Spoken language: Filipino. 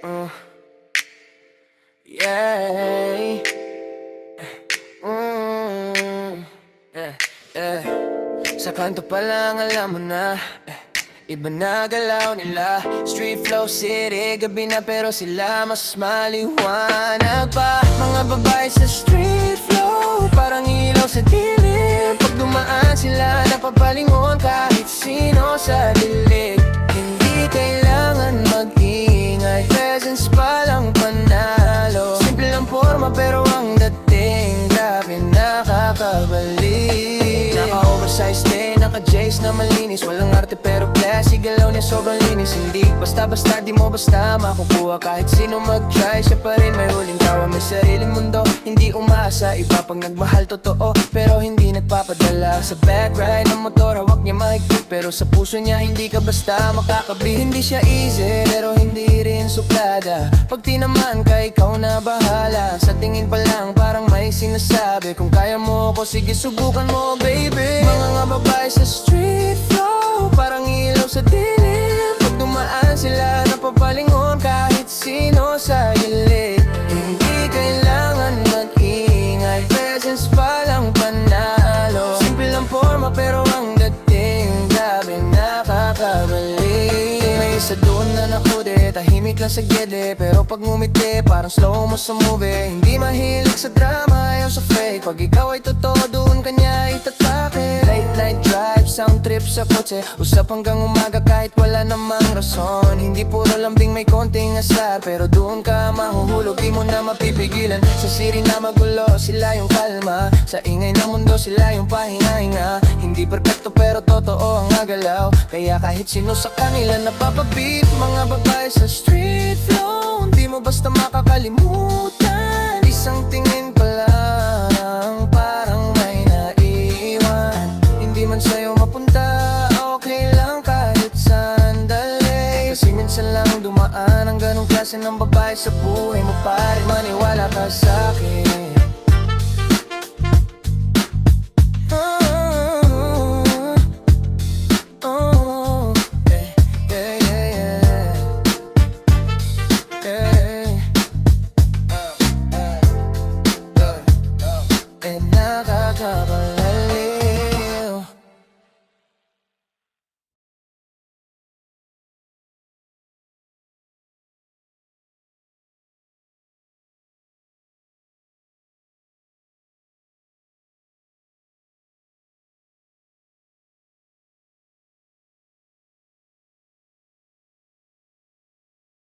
Uh, yeah. Yeah, yeah. Sa kanto pa lang alam mo na iba na galaw nila. Street flow city, gabi na pero sila mas maliwanag pa. Mga babae sa street flow, parang ilaw sa dilim. Pag dumaan sila, napapalingon kahit sino sa dilig. Hindi kailangan mag-ingay, presence pa lang panalo. Simple lang forma pero ang dating grabe nakakabalik. Naka-oversize din, naka-J's na malinis. Walang arte pero classy, galaw niya sobrang linis. Hindi basta-basta, di mo basta makukuha. Kahit sino mag-try, siya pa rin may huling tawa. May sariling mundo, hindi umasa. Iba pag nagmahal totoo, pero hindi nagpapadala. Sa back ride ng motor, hawak niya mahigpit, pero sa puso niya hindi ka basta makakabit. Hindi siya easy, pero hindi rin suplada. Pag tinaman ka, ikaw na bahala. Sa tingin pa lang, parang may sinasabi. Kung kaya mo ako, sige subukan mo baby. Mga nga babae sa street flow, parang ilaw sa dilim. Pag dumaan sila, napapalingon kahit sino sa gilid. Hindi kailangan mag-ingay, presence pa lang panalo. Simple lang forma pero ang dating grabe nakakabalik. May isa doon na nakude, tahimik lang sa gede, pero pag ngumiti parang slow mo sa movie. Hindi mahilig sa drama, ayaw sa fake. Pag ikaw ay totoo, doon kanya itatake. Late night drive, sound trip sa kotse, usap hanggang umaga kahit wala namang rason. Hindi puro lambing, may konting asar, pero doon ka mahuhulog, di mo na mapipigilan. Sa city na magulo, sila yung kalma. Sa ingay ng mundo, sila yung pahinga-hinga. Hindi perfecto pero totoo ang agalaw, kaya kahit sino sa kanila napapabit. Mga babae sa street flow, hindi mo basta makakalimutan. Isang tingin pa lang, parang may naiwan. Hindi man sa'yo mapunta, okay lang kahit sandali. Kasi minsan lang dumaan ang ganong klase ng babae sa buhay mo, pare. Maniwala ka sa'kin.